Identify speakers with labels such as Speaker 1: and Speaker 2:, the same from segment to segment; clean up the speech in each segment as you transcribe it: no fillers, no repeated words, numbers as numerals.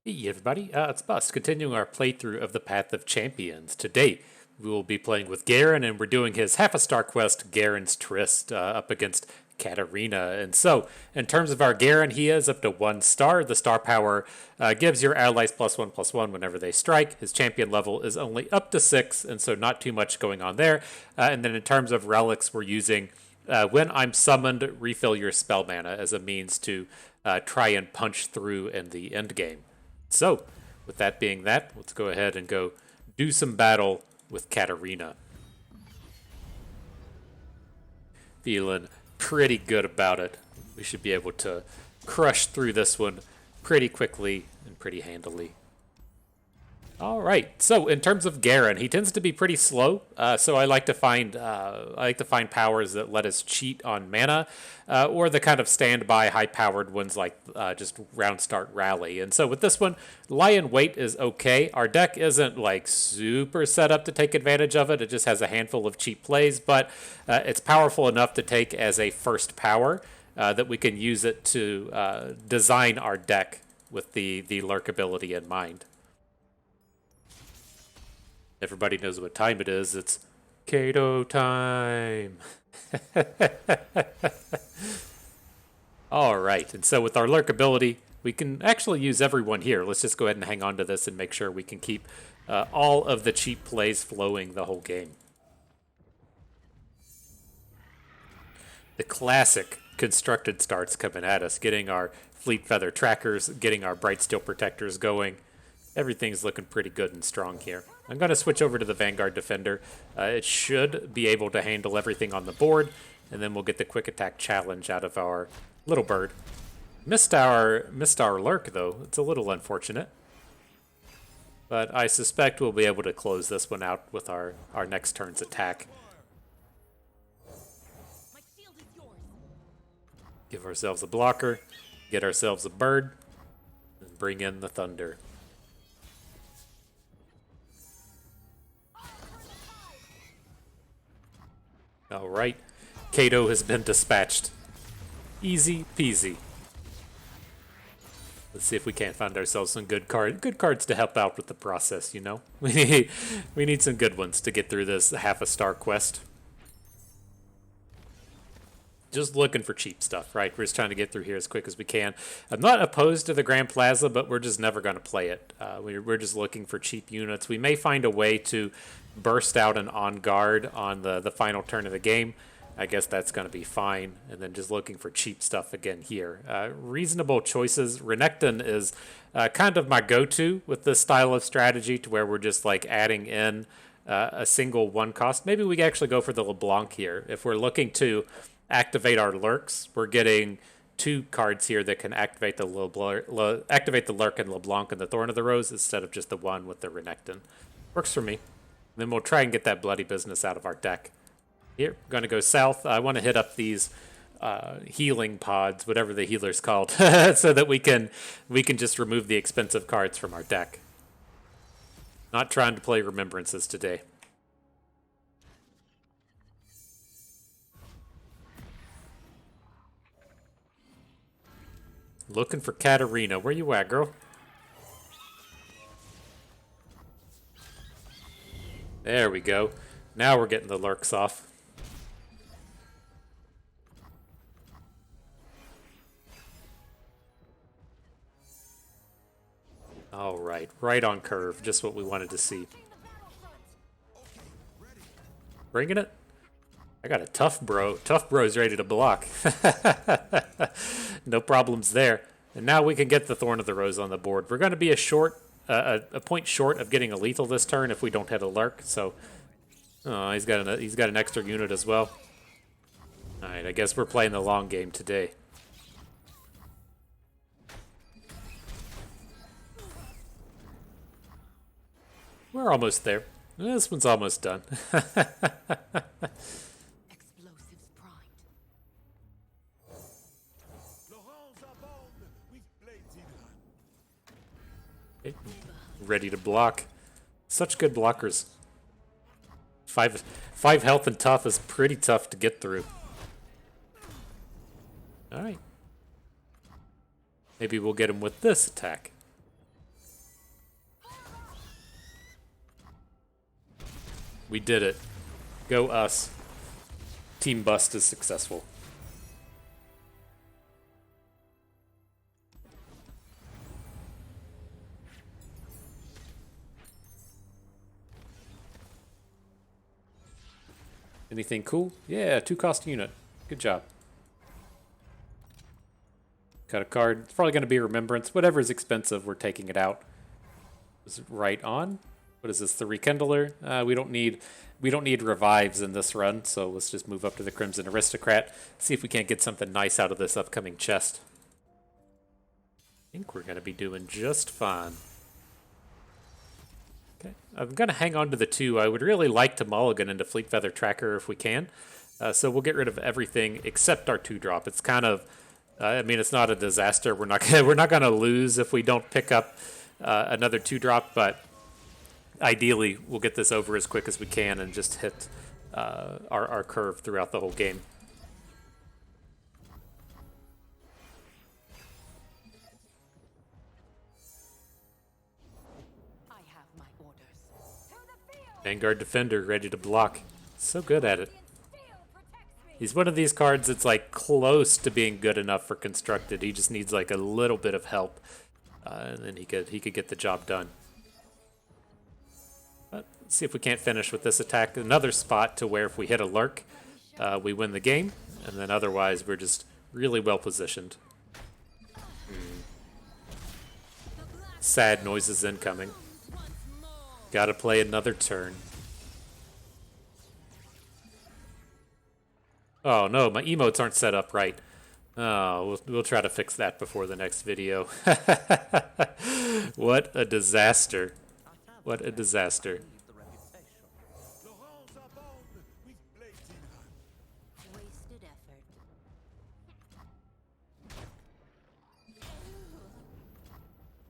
Speaker 1: Hey everybody, it's Bus, continuing our playthrough of the Path of Champions. Today, we will be playing with Garen, and we're doing his half-a-star quest, Garen's Tryst, up against Katarina. And so, in terms of our Garen, he is up to 1 star. The star power gives your allies +1/+1 whenever they strike. His champion level is only up to 6, and so not too much going on there. And then in terms of relics, we're using when I'm summoned, refill your spell mana as a means to try and punch through in the end game. So, with that being that, let's go ahead and go do some battle with Katarina. Feeling pretty good about it. We should be able to crush through this one pretty quickly and pretty handily. All right. So in terms of Garen, he tends to be pretty slow. So I like to find powers that let us cheat on mana, or the kind of standby high-powered ones like just round start rally. And so with this one, lie in wait is okay. Our deck isn't like super set up to take advantage of it. It just has a handful of cheap plays, but it's powerful enough to take as a first power that we can use it to design our deck with the lurk ability in mind. Everybody knows what time it is. It's Kato time. All right, and so with our lurk ability, we can actually use everyone here. Let's just go ahead and hang on to this and make sure we can keep all of the cheap plays flowing the whole game. The classic constructed starts coming at us, getting our fleet feather trackers, getting our bright steel protectors going. Everything's looking pretty good and strong here. I'm going to switch over to the Vanguard Defender. It should be able to handle everything on the board, and then we'll get the quick attack challenge out of our little bird. Missed our lurk, though. It's a little unfortunate. But I suspect we'll be able to close this one out with our next turn's attack. Give ourselves a blocker, get ourselves a bird, and bring in the thunder. All right, Kato has been dispatched. Easy peasy. Let's see if we can't find ourselves some good cards to help out with the process, you know? We need some good ones to get through this half-a-star quest. Just looking for cheap stuff, right? We're just trying to get through here as quick as we can. I'm not opposed to the Grand Plaza, but we're just never going to play it. We're just looking for cheap units. We may find a way to burst out an on guard on the final turn of the game. I guess that's going to be fine. And then just looking for cheap stuff again here. Reasonable choices. Renekton is kind of my go-to with this style of strategy, to where we're just like adding in a single one cost. Maybe we actually go for the LeBlanc here. If we're looking to activate our lurks, we're getting 2 cards here that can activate the lurk and LeBlanc and the Thorn of the Rose instead of just the one with the Renekton. Works for me. Then we'll try and get that bloody business out of our deck. Here, I'm going to go south. I want to hit up these healing pods, whatever the healer's called, so that we can just remove the expensive cards from our deck. Not trying to play Remembrances today. Looking for Katarina. Where you at, girl? There we go. Now we're getting the lurks off. All right, right on curve. Just what we wanted to see. Bringing it? I got a tough bro. Tough bro's ready to block. No problems there. And now we can get the Thorn of the Rose on the board. We're going to be a point short of getting a lethal this turn if we don't hit a lurk. So, he's got an extra unit as well. All right, I guess we're playing the long game today. We're almost there. This one's almost done. Ready to block. Such good blockers. Five health and tough is pretty tough to get through. Alright. Maybe we'll get him with this attack. We did it. Go us. Team Bust is successful. Anything cool? Yeah, 2-cost unit. Good job. Cut a card. It's probably going to be Remembrance. Whatever is expensive, we're taking it out. Is it right on? What is this? The Rekindler? We don't need revives in this run, so let's just move up to the Crimson Aristocrat. See if we can't get something nice out of this upcoming chest. I think we're going to be doing just fine. Okay, I'm going to hang on to the 2. I would really like to mulligan into Fleet Feather Tracker if we can. So we'll get rid of everything except our 2-drop. It's kind of, I mean, it's not a disaster. We're not going to lose if we don't pick up another 2-drop, but ideally we'll get this over as quick as we can and just hit our curve throughout the whole game. Vanguard Defender ready to block. So good at it. He's one of these cards that's like close to being good enough for Constructed. He just needs like a little bit of help, and then he could get the job done. But let's see if we can't finish with this attack. Another spot to where if we hit a lurk, we win the game, and then otherwise we're just really well positioned. Sad noises incoming. Gotta play another turn. Oh no, my emotes aren't set up right. Oh, we'll try to fix that before the next video. What a disaster. What a disaster.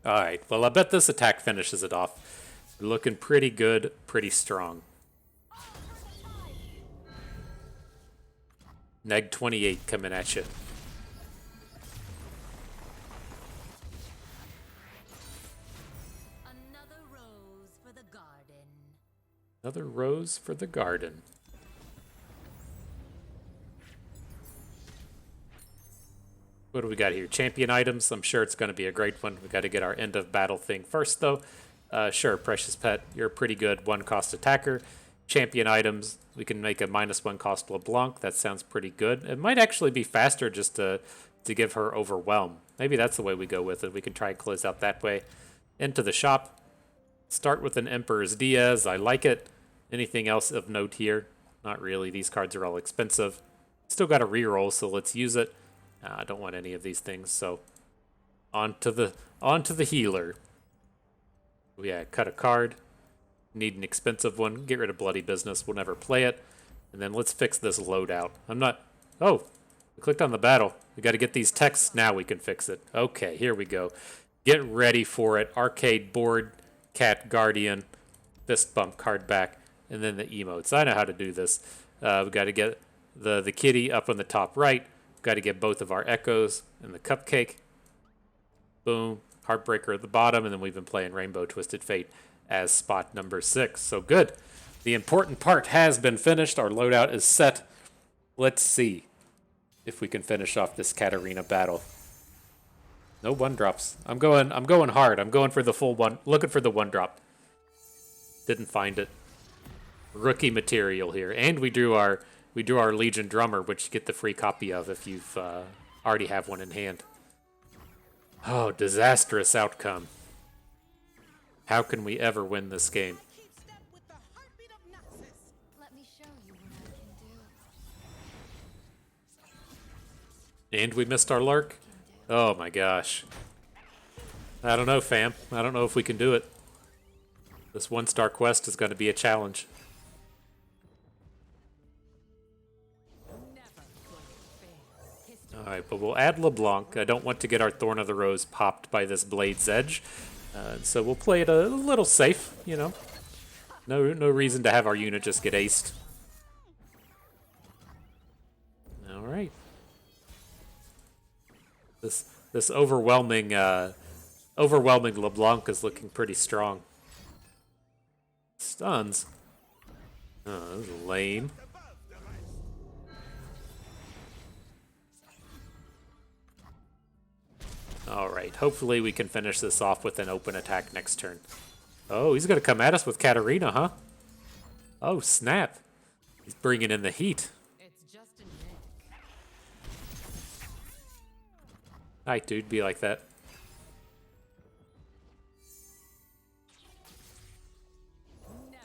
Speaker 1: Alright, well I bet this attack finishes it off. We're looking pretty good, pretty strong. Neg 28 coming at you.
Speaker 2: Another rose for the garden.
Speaker 1: Another rose for the garden. What do we got here? Champion items. I'm sure it's going to be a great one. We got to get our end of battle thing first, though. Sure, Precious Pet, you're a pretty good 1-cost attacker. Champion items, we can make a -1 cost LeBlanc. That sounds pretty good. It might actually be faster just to give her Overwhelm. Maybe that's the way we go with it. We can try and close out that way. Into the shop. Start with an Emperor's Diaz. I like it. Anything else of note here? Not really. These cards are all expensive. Still got a reroll, so let's use it. I don't want any of these things, so on to the healer. Yeah, cut a card. Need an expensive one. Get rid of Bloody Business. We'll never play it. And then let's fix this loadout. Oh, we clicked on the battle. We got to get these texts. Now we can fix it. Okay, here we go. Get ready for it. Arcade board, Cat Guardian, fist bump card back, and then the emotes. I know how to do this. We got to get the kitty up on the top right. Got to get both of our echoes and the cupcake. Boom. Heartbreaker at the bottom, and then we've been playing Rainbow Twisted Fate as spot number 6. So good. The important part has been finished. Our loadout is set. Let's see if we can finish off this Katarina battle. No 1-drops. I'm going hard. I'm going for the full one. Looking for the 1-drop. Didn't find it. Rookie material here, and we drew our Legion Drummer, which you get the free copy of if you've already have one in hand. Oh, disastrous outcome. How can we ever win this game?
Speaker 2: Let me show you what I can do.
Speaker 1: And we missed our lurk? Oh my gosh. I don't know, fam. I don't know if we can do it. This 1-star quest is going to be a challenge. Alright, but we'll add LeBlanc. I don't want to get our Thorn of the Rose popped by this Blade's Edge. So we'll play it a little safe, you know. No reason to have our unit just get aced. Alright. This overwhelming LeBlanc is looking pretty strong. Stuns. Oh, this is lame. Alright, hopefully we can finish this off with an open attack next turn. Oh, he's going to come at us with Katarina, huh? Oh, snap. He's bringing in the heat.
Speaker 2: It's just a nick.
Speaker 1: Alright, dude, be like that.
Speaker 2: Never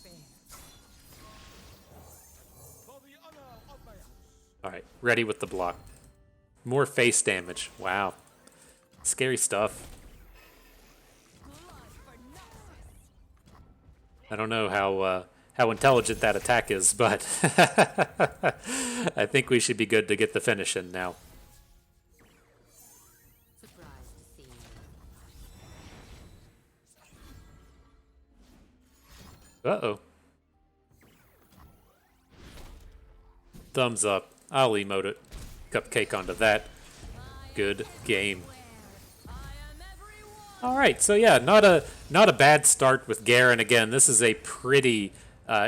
Speaker 2: fair.
Speaker 1: Alright, ready with the block. More face damage. Wow. Scary stuff. I don't know how intelligent that attack is, but I think we should be good to get the finish in now.
Speaker 2: Surprised to see you.
Speaker 1: Uh-oh. Thumbs up. I'll emote it. Cupcake onto that. Good game. All right, so yeah, not a bad start with Garen. Again, this is a pretty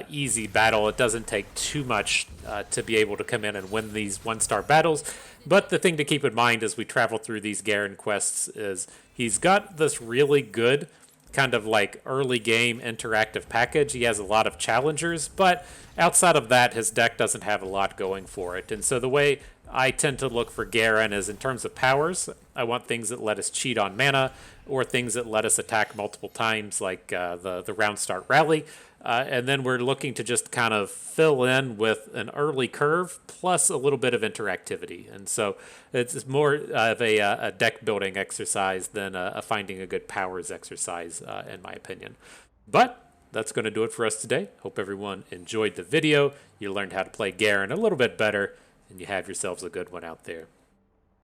Speaker 1: easy battle. It doesn't take too much to be able to come in and win these one-star battles. But the thing to keep in mind as we travel through these Garen quests is he's got this really good kind of like early game interactive package. He has a lot of challengers, but outside of that, his deck doesn't have a lot going for it. And so the way I tend to look for Garen is in terms of powers. I want things that let us cheat on mana or things that let us attack multiple times, like the round start rally. And then we're looking to just kind of fill in with an early curve plus a little bit of interactivity. And so it's more of a deck building exercise than a finding a good powers exercise, in my opinion. But that's going to do it for us today. Hope everyone enjoyed the video. You learned how to play Garen a little bit better, and you have yourselves a good one out there.